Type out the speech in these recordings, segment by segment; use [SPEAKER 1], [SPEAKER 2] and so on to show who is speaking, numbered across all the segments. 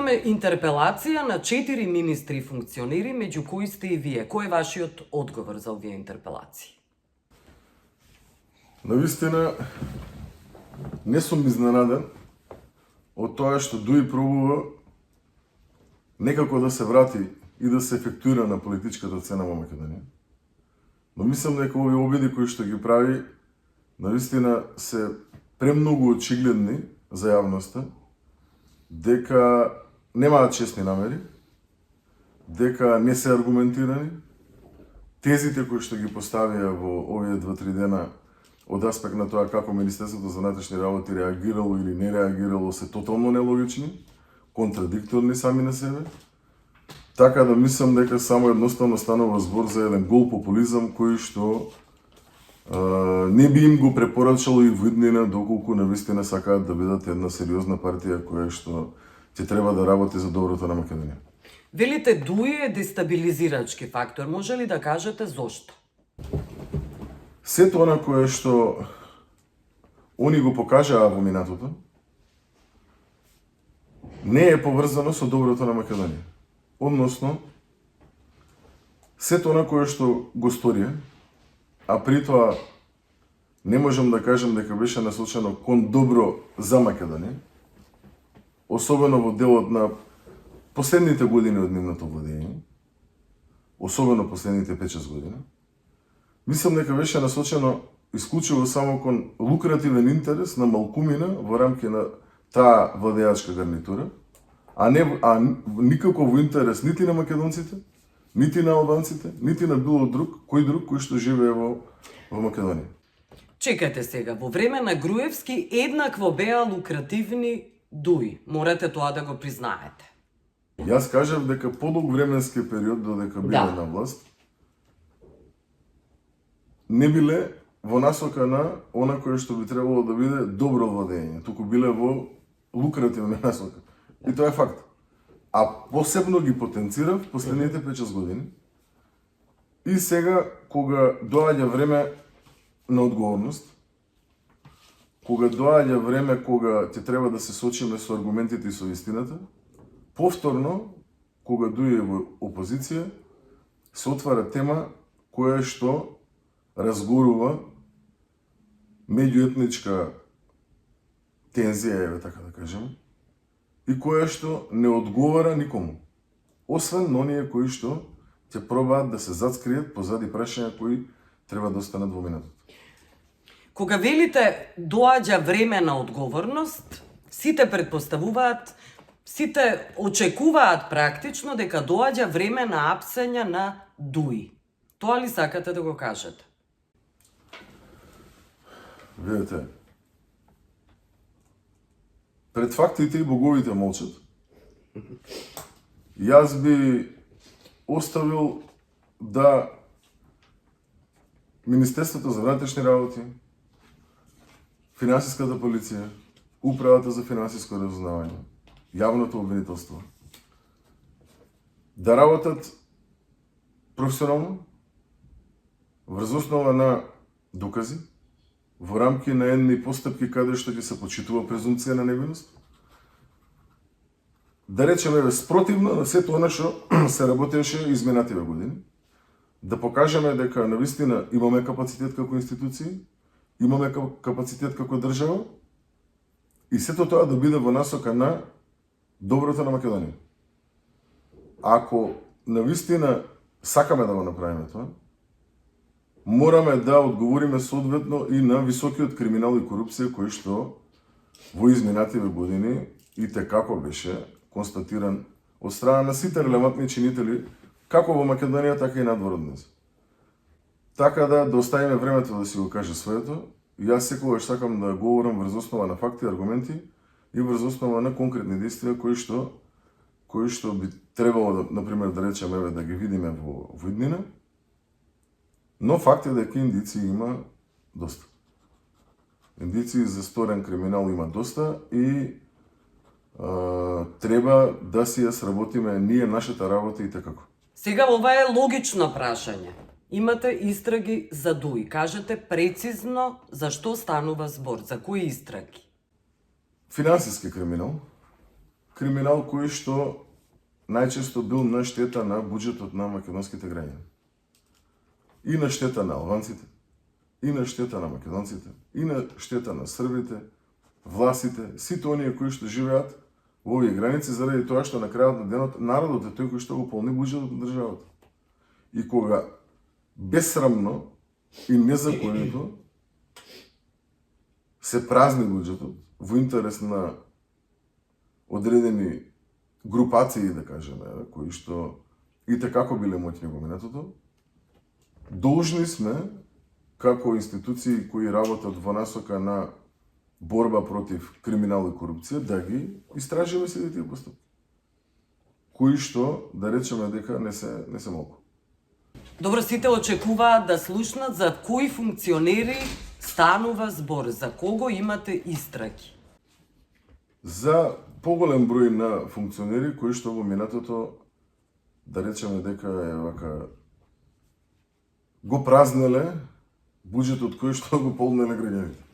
[SPEAKER 1] Имаме интерпелација на 4 министри и функционери, меѓу кои сте и вие. Кој е вашиот одговор за овие интерпелации?
[SPEAKER 2] Навистина, не сум изненаден од тоа што Дуи пробува некако да се врати и да се ефектуира на политичката сцена во Македонија. Но мислам дека овие обиди кои што ги прави, навистина се премногу очигледни за јавноста, дека немаат честни намери, дека не се аргументирани. Тезите кои што ги поставија во овие 2-3 дена од аспект на тоа како Министерството за внатрешни работи реагирало или не реагирало се тотално нелогични, контрадикторни сами на себе. Така да мислам дека само едноставно станува збор за еден гол популизам кој што не би им го препорачало и во иднина доколку навистина сакаат да бидат една сериозна партија која што ќе треба да работи за доброто на Македонија.
[SPEAKER 1] Велите Дуи е дестабилизирачки фактор. Може ли да кажете зошто?
[SPEAKER 2] Сето она кое што они го покажаа во минатото не е поврзано со доброто на Македонија. Односно, сето она кое што го сторија, а при тоа не можам да кажам дека беше насочено кон добро за Македонија, особено во делот на последните години од нивното владење, особено последните 5-6 години, мислам дека беше насочено исклучиво само кон лукративен интерес на малкумина во рамки на таа владеачка гарнитура, а никако во интерес нити на македонците, нити на албанците, нити на било кој друг кој што живее во Македонија.
[SPEAKER 1] Чекате сега, во време на Груевски еднакво беа лукративни Дуи. Морате тоа да го признаете.
[SPEAKER 2] Јас кажав дека подолг временски период додека биле на власт, не биле во насока на она кое што би требало да биде добро владење, туку биле во лукративна насока. И тоа е факт. А посебно ги потенцирав последните 5-6 години. И сега, кога доаѓа време на одговорност, кога доаѓа време кога ќе треба да се сочиме со аргументите и со истината, повторно, кога дојде во опозиција, се отвара тема која што разгорува меѓуетничка тензија, еве така да кажем, и која што не одговара никому, освен на оние кои што ќе пробаат да се зацкријат позади прашања кои треба да останат во минатото.
[SPEAKER 1] Кога велите доаѓа време на одговорност, сите предпоставуваат, сите очекуваат практично дека доаѓа време на апсење на Дуи. Тоа ли сакате да го кажете?
[SPEAKER 2] Видете, пред фактите и боговите молчат. Јас би оставил да Министерството за внатрешни работи, Финансиската полиција, Управата за финансиско разузнавање, Јавното обвинителство, да работат професионално, врз основа на докази, во рамки на едни постапки каде што ќе се почитува презумпција на невиност, да речеме спротивно на сето она што се работеше изминативе години, да покажеме дека навистина имаме капацитет како институции, имаме капацитет како држава и сето тоа да биде во насока на доброто на Македонија. Ако навистина сакаме да го направиме тоа, мораме да одговориме соодветно и на високиот криминал и корупција кој што во изминативе години и како беше констатиран од страна на сите релевантни чинители како во Македонија, така и надвор од нас. Така да оставиме времето да си го каже своето. Јас секогаш сакам да говорам врз основа на факти, аргументи и врз основа на конкретни действија кои што би требало да, например, да речеме да ги видиме во иднина. Но факт е дека индици има доста. Индици за сторен криминал има доста и треба да си ја сработиме ние нашата работа и така.
[SPEAKER 1] Сега ова е логично прашање. Имате истраги за Дуи. Кажете прецизно за што станува збор, за кои истраги?
[SPEAKER 2] Финансиски криминал, криминал кој што најчесто бил на штета на буџетот на македонските граѓани. И на штета на албанците, и на штета на македонците, и на штета на србите, власите, сите оние кои што живеат во овие граници, заради тоа што на крајот на денот народот е тој кој што го полни буџетот на државата. И кога безсрамно и незаконито се празни буџетот во интерес на одредени групации, да кажеме, кои што и како биле моќни во минатото, должни сме, како институции кои работат во насока на борба против криминал и корупција, да ги истражиме сите тие постапки. Кои што, да речеме дека не се малку.
[SPEAKER 1] Добро, сите очекуваат да слушнат за кои функционери станува збор, за кого имате истраги.
[SPEAKER 2] За поголем број на функционери кои што во минатото, да речеме дека е вака, го празнеле буџетот кој што го полнеле граѓаните.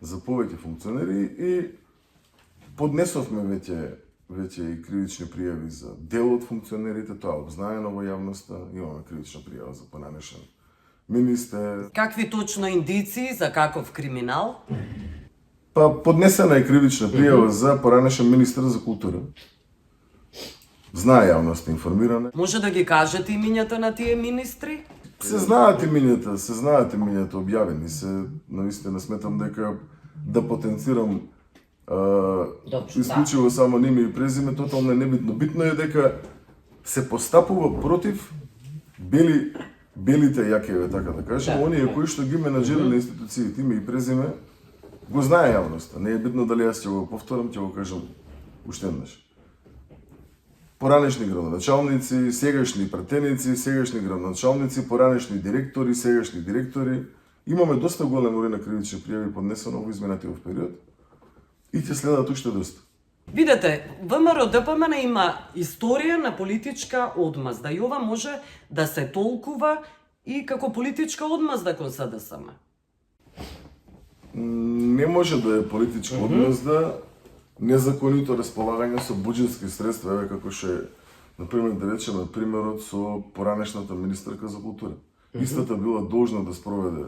[SPEAKER 2] За повеќе функционери и поднесовме веќе и кривични пријави за дел од функционерите, тоа обзнаено во јавноста, имаме кривична пријава за понанешен министер.
[SPEAKER 1] Какви точно индиции за каков криминал?
[SPEAKER 2] Па поднесена е кривична пријава за поранешен министер за култура. Знае јавноста, информирана.
[SPEAKER 1] Може да ги кажете имињата на тие министри?
[SPEAKER 2] Се знаат имињата, објавени се. Наистина сметам дека да потенцирам исклучиво само име и презиме, тотално е небитно. Битно е дека се постапува против белите јакеве, така да кажем, оние кои што ги менаџирале институциите, име и презиме, го знае јавноста. Не е битно дали јас ќе го повторам, ќе го кажам уште еднаш. Поранешни градоначалници, сегашни пратеници, сегашни градоначалници, поранешни директори, сегашни директори. Имаме доста голем број на кривични пријави поднесено во изминатиот период и ќе следат уште доста.
[SPEAKER 1] Видете, ВМРО ДПМН има историја на политичка одмазда и ова може да се толкува и како политичка одмазда кон СДСМ.
[SPEAKER 2] Не може да е политичка одмазда незаконито располагање со буџетски средства, еве како што е, например, да речеме примерот со поранешната министерка за култура. Истата била должна да спроведе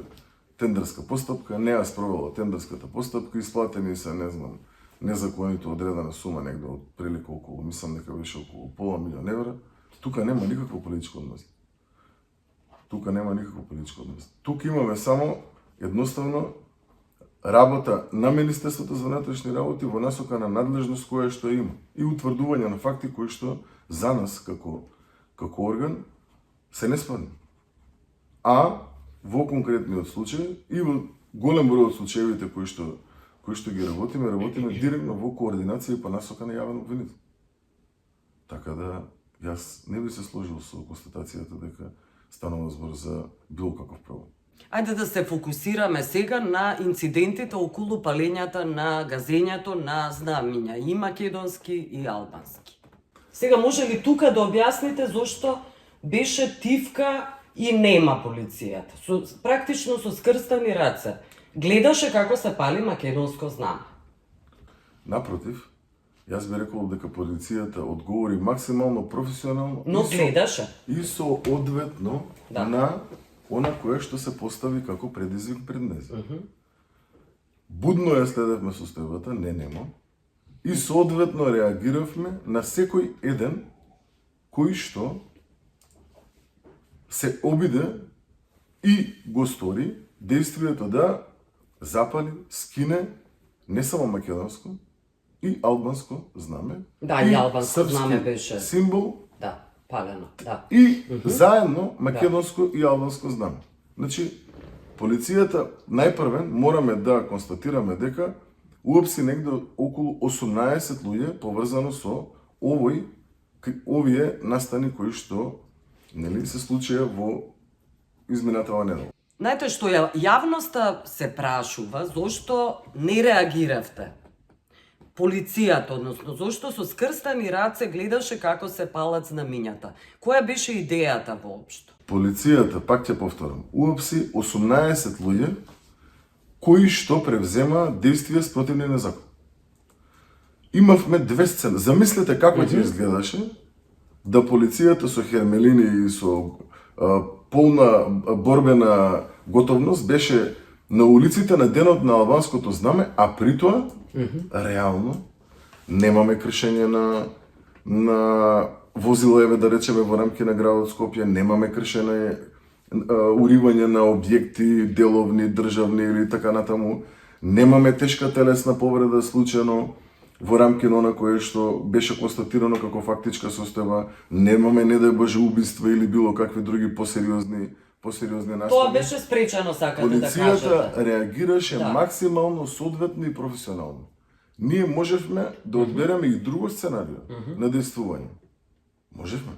[SPEAKER 2] тендерска постапка, не ја спровела тендерската постапка, исплатени се, не знам, незаконито одредена сума негде од прилика околу, мислам дека беше околу пола милион евра. Тука нема никаква политичка одмазда. Тука имаме само едноставно работа на Министерството за внатрешни работи во насока на надлежност која што има и утврдување на факти кои што за нас како орган се неспорни. А во конкретниот случај и во голем број од случаевите кои што ги работиме директно во координација и по насока на јавен обвинител. Така да јас не би се сложил со констатацијата дека станува збор за било каков проблем.
[SPEAKER 1] Ајде да се фокусираме сега на инцидентите околу палењата на газењето на знамиња и македонски и албански. Сега може ли тука да објасните зошто беше тивка и нема полицијата? Практично со скрстани раце. Гледаше како се пали македонско знаме.
[SPEAKER 2] Напротив, јас би рекол дека полицијата одговори максимално професионално,
[SPEAKER 1] но гледаше
[SPEAKER 2] и соодветно на она кое што се постави како предизвик пред неја. Будно ја следевме состојбата, нема, и соодветно реагиравме на секој еден кој што се обиде и го стори дејствието да запали, скине не само македонско и албанско знаме.
[SPEAKER 1] Да, и албанско знаме беше
[SPEAKER 2] символ.
[SPEAKER 1] Да, палено, да.
[SPEAKER 2] И заедно македонско и албанско знаме. Значи, полицијата најпрвен мораме да констатираме дека уапси негде околу 18 луѓе поврзано со овие настани кои што се случија во изминатава недела.
[SPEAKER 1] Знаете што јавноста се прашува зошто не реагиравте? Полицијата, односно, зошто со скрстани раце гледаше како се палат знамињата? Која беше идејата воопшто?
[SPEAKER 2] Полицијата, пак ќе повторам, уапси 18 луѓе кои што превзема действија спротивни на закон. имавме две сцени. Замислете како ќе изгледаше да полицијата со хермелини и со полна борбена готовност беше на улиците на денот на албанското знаме, а при тоа реално немаме кршење на возила, еве да речеме во рамки на градот Скопје, немаме кршење уривање на објекти, деловни, државни или така натаму. Немаме тешка телесна повреда случајно во рамки на она кое што беше констатирано како фактичка состојба. Немаме, не дај Боже, убиства или било какви други посериозни настани.
[SPEAKER 1] Тоа беше спречено, сакате да кажете.
[SPEAKER 2] Полицијата реагираше максимално соодветно и професионално. Ние можевме да одбереме и друго сценарио на действување. Можевме.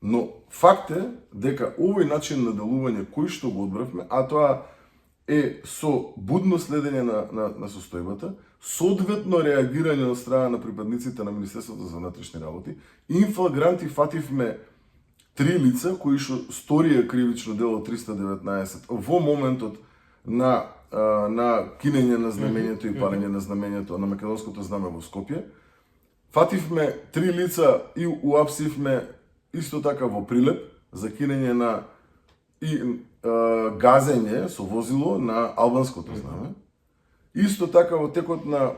[SPEAKER 2] Но факт е дека овој начин на делување кој што го одбравме, а тоа е со будно следење на состојбата, соодветно реагирање од страна на припадниците на Министерството за внатрешни работи, инфлагранти фативме 3 лица кои што сторија кривично дело 319 во моментот на кинење на знамењето и палење на знамењето на македонското знаме во Скопје. Фативме 3 лица и уапсивме исто така во Прилеп за кинење и газење со возило на албанското знаме. Исто така во текот на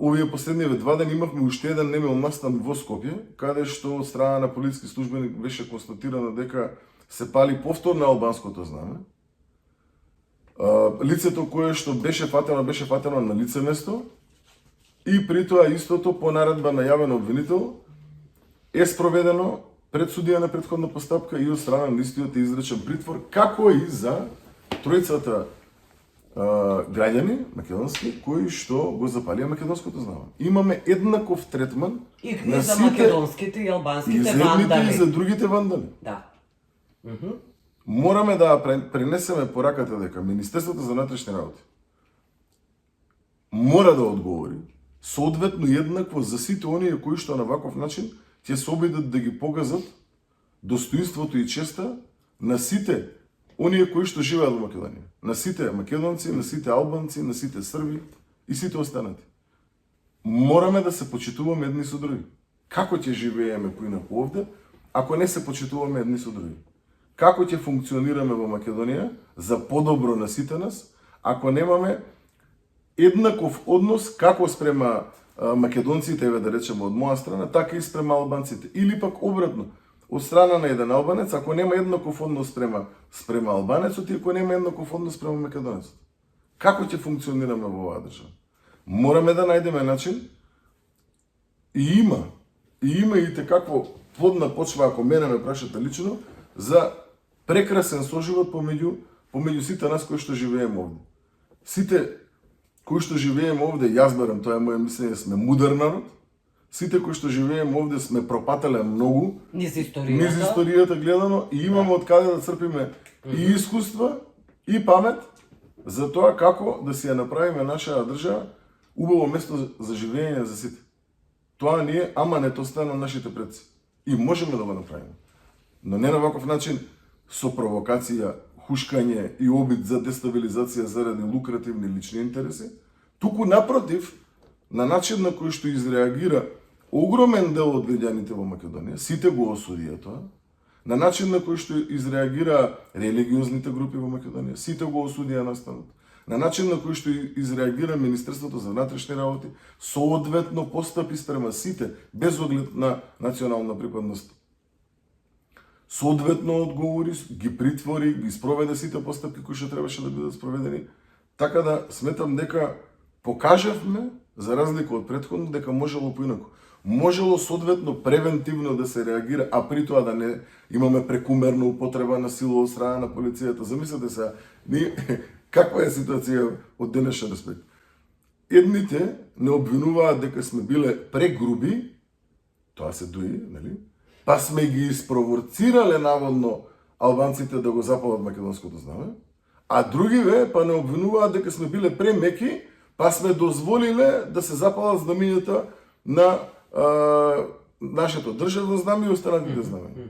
[SPEAKER 2] овие последниве 2 дена имавме уште еден немил настан во Скопје, каде што од страна на полициски службеник беше констатирано дека се пали повторно албанското знаме. Лицето кое што беше фатено на лице место и при тоа истото по наредба на јавен обвинител е спроведено пред судија на претходна постапка и од страна на истиот е изречен притвор, како и за тројцата граѓани македонски кои што го запалија македонското знаме. Имаме еднаков третман
[SPEAKER 1] и
[SPEAKER 2] на
[SPEAKER 1] за
[SPEAKER 2] сите
[SPEAKER 1] македонските и албанските
[SPEAKER 2] и за едните
[SPEAKER 1] вандали.
[SPEAKER 2] и за другите вандали.
[SPEAKER 1] Да.
[SPEAKER 2] Мораме да пренесеме пораката дека Министерството за внатрешни работи мора да одговори соодветно и еднакво за сите оние кои што на ваков начин ќе се обидат да ги погазат достоинството и честа на сите оние кои што живеат во Македонија. На сите македонци, на сите албанци, на сите срби и сите останати. Мораме да се почитуваме едни со други. Како ќе живееме поинаку овде, ако не се почитуваме едни со други? Како ќе функционираме во Македонија за подобро на сите нас, ако немаме еднаков однос како спрема македонците, еве да речеме од моја страна, така и спрема албанците. Или пак обратно, од страна на еден албанец, ако нема еднаков однос спрема албанецот и ако нема еднаков однос спрема македонецот. Како ќе функционираме во оваа држава? Мораме да најдеме начин и има и како плодна почва, ако мене ме прашате лично, за прекрасен соживот помеѓу сите нас кои што живееме овде. Сите кои што живееме овде, јас барам, тоа е моје мислење, сме мудар народ. Сите кои што живееме овде сме пропателе многу
[SPEAKER 1] Низ историјата.
[SPEAKER 2] историјата гледано и имаме од каде да црпиме и искуства и памет за тоа како да си ја направиме нашата држава убаво место за живење за сите. Тоа ни е аманетоста на нашите предци. И можеме да го направиме. Но не на ваков начин со провокација, хушкање и обид за дестабилизација заради лукративни лични интереси, туку напротив, на начин на кој што изреагира огромен дел од граѓаните во Македонија, сите го осудија тоа, на начин на кој што изреагира религиозните групи во Македонија, сите го осудија настанот, на начин на кој што изреагира Министерството за внатрешни работи, соодветно постапи спрема сите, без оглед на национална припадност. Соодветно одговори, ги притвори, ги спроведе сите постапки кои што требаше да бидат спроведени, така да сметам дека покажавме, за разлика од претходно, дека можело поинаку. Можело соодветно превентивно да се реагира, а при тоа да не имаме прекумерна употреба на сила од страна на полицијата. Замислете се, каква е ситуација од денешен аспект? Едните не обвинуваат дека сме биле прегруби, тоа се дуи, нели? Па сме ги испровоцирале наводно албанците да го запалат македонското знаме, а другиве па не обвинуваат дека сме биле премеки, па сме дозволиле да се запалат знамењата на нашето државно знаме и останатите знамења.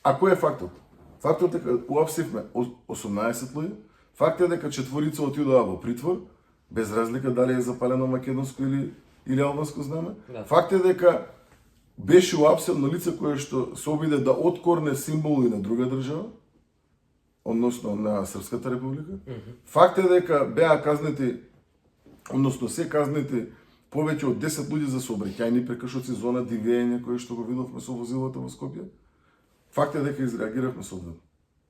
[SPEAKER 2] А кој е фактот? Фактот е дека уапсивме 18 луѓе, факт е дека 4 отидоа во притвор, без разлика дали е запалено македонско или албанско знаме.
[SPEAKER 1] Да.
[SPEAKER 2] Факт е дека беше уапсено лице кое што се обиде да откорне символи на друга држава, односно на Српската република. Факт е дека беа казнети, односно се казнети повеќе од 10 луѓе за сообраќајни прекршоци, зона дивење кој што го видовме со возилото во Скопје. Факт е дека изреагиравме соодветно.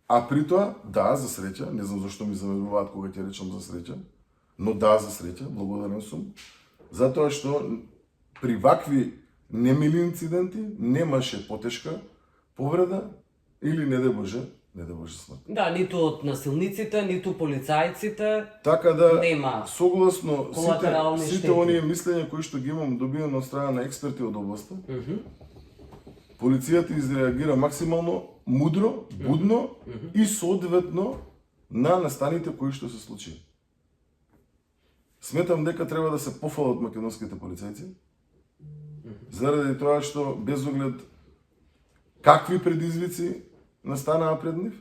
[SPEAKER 2] А при тоа, да, за среќа, не знам зашто ми замеруваат кога ќе речам за среќа, но да, за среќа, благодарен сум, затоа што при вакви немили инциденти немаше потешка повреда или не да Боже смрт.
[SPEAKER 1] Да, ниту од насилниците, ниту полицајците.
[SPEAKER 2] Така да,
[SPEAKER 1] нема
[SPEAKER 2] согласно
[SPEAKER 1] колатерални
[SPEAKER 2] сите
[SPEAKER 1] штети.
[SPEAKER 2] оние мислења кои што ги имам добивано од страна на експерти од областа, полицијата изреагира максимално мудро, будно и соодветно на настаните кои што се случи. Сметам дека треба да се пофалат македонските полицајци, заради тоа што без оглед какви предизвици настанаа пред нив,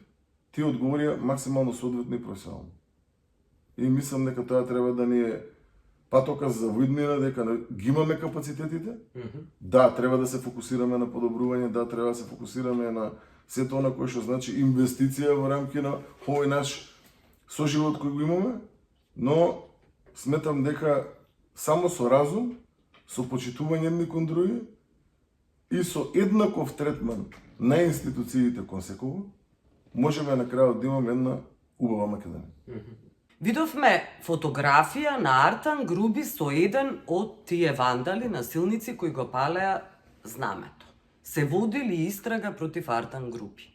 [SPEAKER 2] тие одговорија максимално соодветно и професионално. И мислам дека тоа треба да ни е патоказ за воиднина, дека ги имаме капацитетите. Да, треба да се фокусираме на подобрување, да, треба да се фокусираме на сето она кое што значи инвестиција во рамки на овој наш соживот кој го имаме, но сметам дека само со разум, со почитување едни кон други и со еднаков третман на институциите кон секого, можеме на крајот да имаме една убава Македонија.
[SPEAKER 1] Видовме фотографија на Артан Груби со еден од тие вандали, насилници кои го палеа знамето. Се води ли истрага против Артан Груби?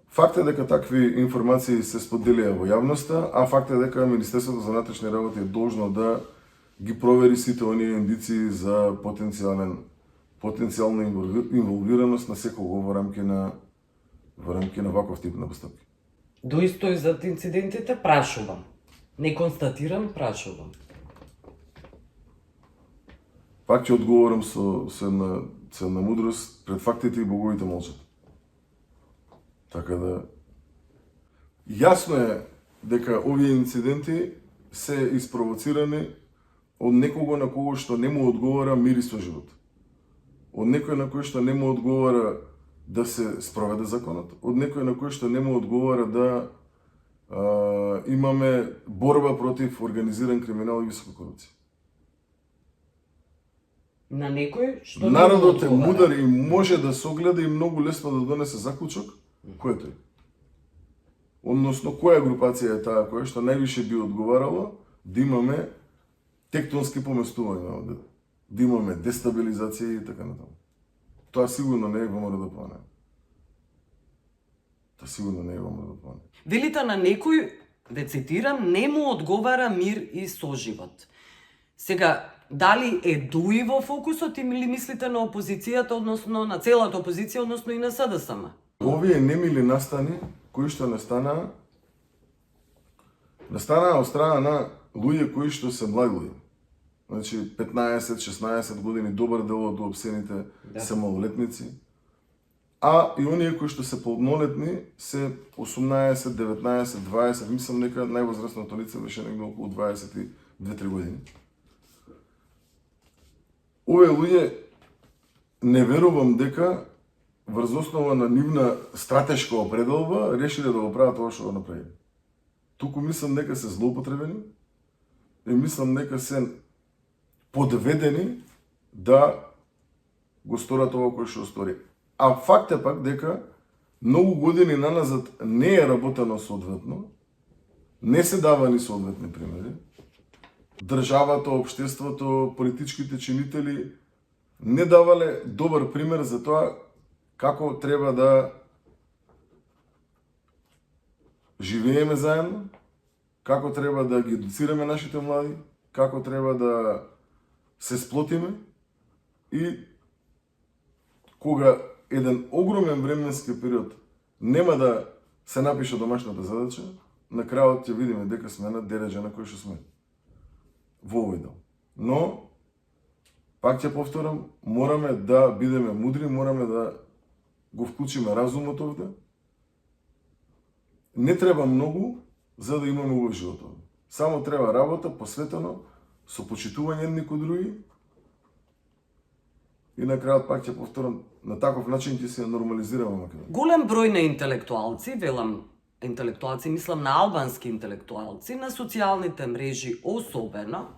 [SPEAKER 2] Факт е дека такви информации се споделија во јавноста, а факт е дека Министерството за внатрешни работи е должно да ги провери сите оние индиции за потенцијална инволвираност на секого во рамки на ваков тип на постапки.
[SPEAKER 1] Доисто и за инцидентите прашувам. Не констатирам, прашувам.
[SPEAKER 2] Пак ќе одговорам со една мудрост, пред фактите и боговите молчат. Така да јасно е дека овие инциденти се испровоцирани од некого на кого што не му одговара мир и соживот. Од некој на кој што не му одговара да се спроведе законот, од некој на кој што не му одговара да имаме борба против организиран криминал и висока корупција.
[SPEAKER 1] На некој што
[SPEAKER 2] Народот е мудар и може да се огледа и многу лесно да донесе заклучок, кој е тој? Односно, која групација е таа која што највише би одговарало да имаме тектонски поместувања, да имаме дестабилизација и така натаму. Тоа сигурно не е ВМРО-ДПМНЕ. Тоа сигурно не е ВМРО-ДПМНЕ.
[SPEAKER 1] Велите на некој, ве цитирам, не му одговара мир и соживот. Сега, дали е ДУИ во фокусот или мислите на опозицијата, односно на целата опозиција, односно и на СДСМ?
[SPEAKER 2] Овие немили настани кои што настанаа од страна на луѓе кои што се млади луѓе. Значи 15-16 години, добар дел од уопсените се малолетници. А и оние кои што се полнолетни се 18, 19, 20, мислам дека највозрастното лице беше негде околу 22-3 години. Овие луѓе не верувам дека врз основа на нивна стратешка определба решиле да го прават ова што го направиле. Туку мислам дека се злоупотребени и мислам дека се подведени да го сторат ова кој што стори. А факт е пак дека многу години наназад не е работено соодветно, не се давани соодветни примери. Државата, општеството, политичките чинители не давале добар пример за тоа како треба да живееме заедно, како треба да ги едуцираме нашите млади, како треба да се сплотиме и кога еден огромен временски период нема да се напише домашната задача, на крајот ќе видиме дека сме на дереджа на кој што сме во овој дел. Но, пак ќе повторам, мораме да бидеме мудри, мораме да го вклучиме разумот овде. Не треба многу за да имаме убав живот овде. Само треба работа посветено со почитување никој други. И на крајот пак ќе повторам, на таков начин ќе се нормализираме Македонија.
[SPEAKER 1] Голем број на интелектуалци, велам интелектуалци, мислам на албански интелектуалци, на социјалните мрежи особено,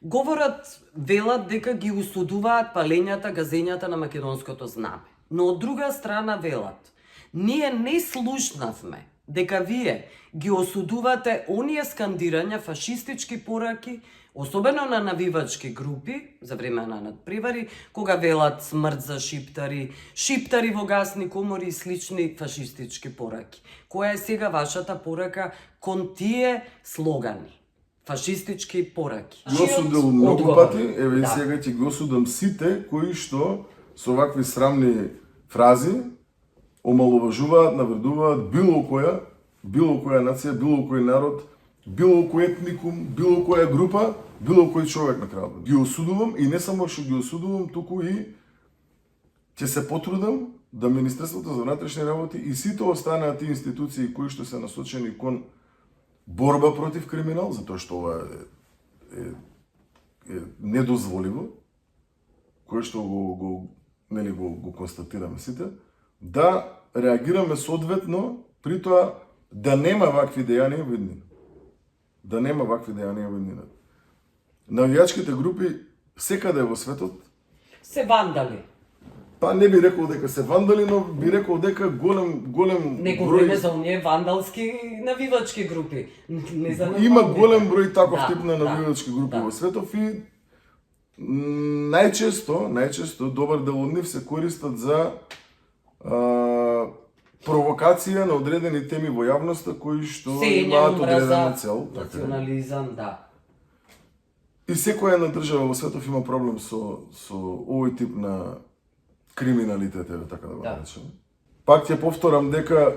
[SPEAKER 1] говорат, велат дека ги осудуваат палењата, газењата на македонското знаме. Но од друга страна велат, ние не слушнавме дека вие ги осудувате оние скандирања фашистички пораки, особено на навивачки групи за време на надпревари, кога велат смрт за шиптари, шиптари во гасни комори и слични фашистички пораки. Која е сега вашата порака кон тие слогани? Фашистички пораки.
[SPEAKER 2] Ги осудил многу пати, еве и сега ќе ги осудам сите кои што со вакви срамни фрази омаловажуваат, навредуваат било која нација, било кој народ, било кој етникум, било која група, било кој човек на крајот. Ги осудувам и не само што ги осудувам, туку и ќе се потрудам да Министерството за внатрешни работи и сите останати институции кои што се насочени кон борба против криминал, затоа што ова е недозволиво, кое што го констатираме сите, да реагираме соодветно, при тоа да нема вакви дејанија во иднина. Да нема вакви дејанија во иднина. Навијачките групи секаде во светот
[SPEAKER 1] се вандали.
[SPEAKER 2] Па не би рекол дека се вандали, но би рекол дека голем
[SPEAKER 1] Не говориме за оние вандалски навивачки групи. Не за
[SPEAKER 2] има голем број таков тип на навивачки групи во светот и најчесто добар дел од нив се користат за провокација на одредени теми во јавноста кои што имаат одредена цел.
[SPEAKER 1] Национализам, да.
[SPEAKER 2] И секоја една држава во светот има проблем со овој тип на криминалитет, така да го речем. Пак ќе повторам дека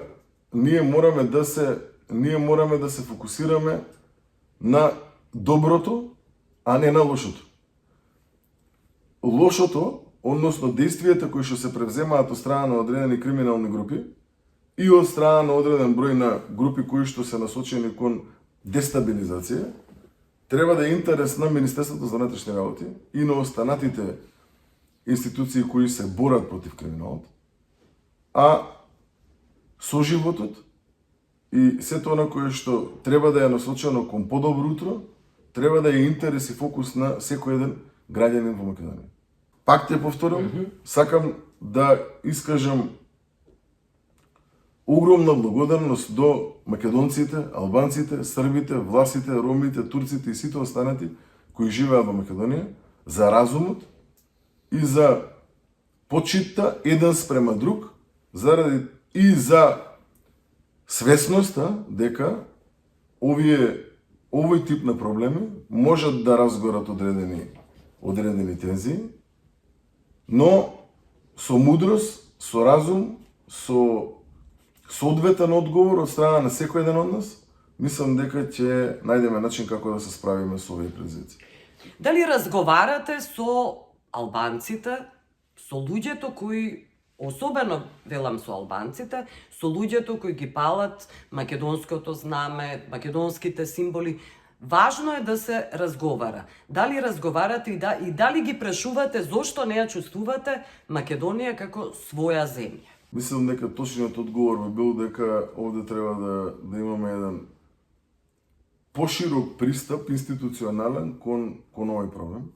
[SPEAKER 2] ние мораме да се фокусираме на доброто, а не на лошото. Лошото, односно действијата кои што се превземаат од страна на одредени криминални групи и од страна на одреден број на групи кои што се насочени кон дестабилизација, треба да е интерес на Министерството за внатрешни работи и на останатите институции кои се борат против криминалот, а соживотот и сето она кое што треба да е насочено кон подобро утро, треба да е интерес и фокус на секој еден граѓанин во Македонија. Пак ќе повторам, сакам да искажам огромна благодарност до македонците, албанците, србите, власите, ромите, турците и сите останати кои живеат во Македонија за разумот и за почитта еден спрема друг, заради и за свесноста дека овој тип на проблеми можат да разгорат одредени тензии, но со мудрост, со разум, со соодветен одговор од страна на секој еден од нас, мислам дека ќе најдеме начин како да се справиме со овие предизвици.
[SPEAKER 1] Дали разговарате со албанците, со луѓето кои, особено велам со албанците, со луѓето кои ги палат македонското знаме, македонските символи? Важно е да се разговара. Дали разговарате и дали ги прашувате зошто не ја чувствувате Македонија како своја земја?
[SPEAKER 2] Мислам дека точниот одговор би бил дека овде треба да имаме еден поширок пристап институционален кон овој проблем.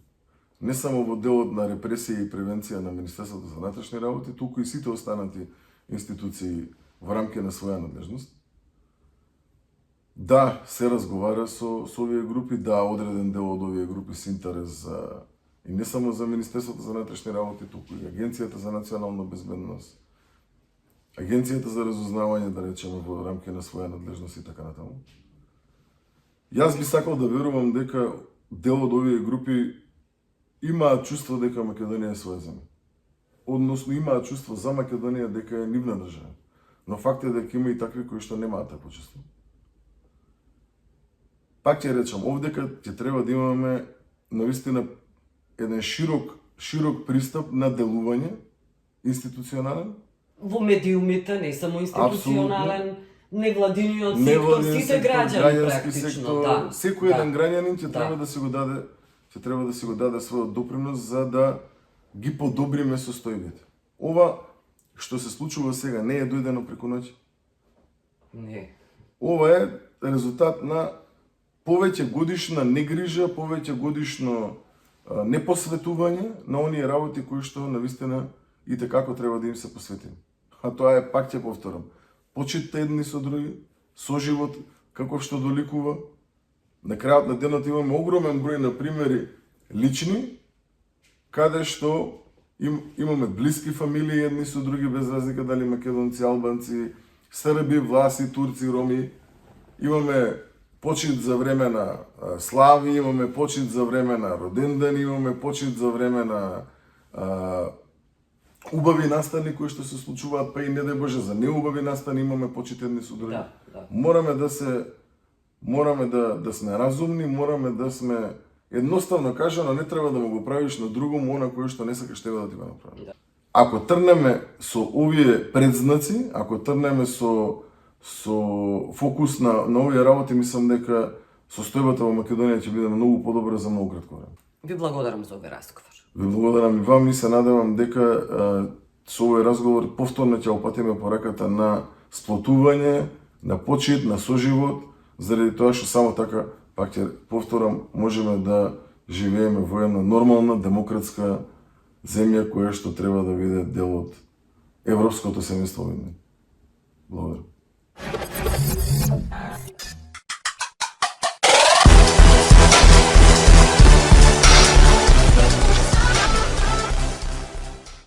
[SPEAKER 2] Не само во делот на репресија и превенција на Министерството за внатрешни работи, туку и сите останати институции во рамки на своја надлежност. Да, се разговара со овие групи, да, одреден дел од овие групи се интерес и не само за Министерството за внатрешни работи, туку и Агенцијата за национална безбедност, Агенцијата за разузнавање, да речеме, во рамки на своја надлежност и така натаму. Јас би сакал да верувам дека дел од овие групи имаат чувство дека Македонија е своја земја. Односно имаат чувство за Македонија дека е нивна држава. Но факт е дека има и такви кои што немаат такво чувство. Пак ќе речам, овдека ќе треба да имаме навистина еден широк пристап на делување институционален.
[SPEAKER 1] Во медиумите, не само институционален. невладиниот сектор, сите граѓани практично, да.
[SPEAKER 2] Секој еден граѓанин ќе
[SPEAKER 1] Да.
[SPEAKER 2] треба да си го даде, ќе треба да си го даде својот допринос за да ги подобриме состојбите. Ова што се случува сега не е дојдено преку ноќ.
[SPEAKER 1] Не.
[SPEAKER 2] Ова е резултат на повеќе годишна негрижа, повеќе годишно непосветување на оние работи кои што навистина и како треба да им се посветиме. А тоа е, пак ќе повторам, почит едни со други, соживот каков што доликува. На крајот на денот имаме огромен број на примери лични, каде што имаме блиски фамилии едни со други, без разлика дали македонци, албанци, срби, власи, турци, роми. Имаме почит за време на слави, имаме почит за време на родендани, имаме почит за време на убави настани кои што се случуваат, па и не дај Боже за неубави настани имаме почит едни со други.
[SPEAKER 1] Да, да.
[SPEAKER 2] Мораме да сме разумни, мораме да сме едноставно кажано, не треба да му го правиш на другому она кое што не сакаш тебе да ти го направи.
[SPEAKER 1] Да.
[SPEAKER 2] Ако трнеме со овие предзнаци, ако трнеме со фокус на овие работи, мислам дека состојбата во Македонија ќе биде многу подобра за многу кратко време.
[SPEAKER 1] Ви благодарам за овој разговор.
[SPEAKER 2] Ви благодарам и вам и се надевам дека со овој разговор повторно ќе опатиме пораката на сплотување, на почит, на соживот, заради тоа што само така, пак ќе повторам, можеме да живееме во една нормална демократска земја која што треба да биде дел од европското семејство. Благодарам.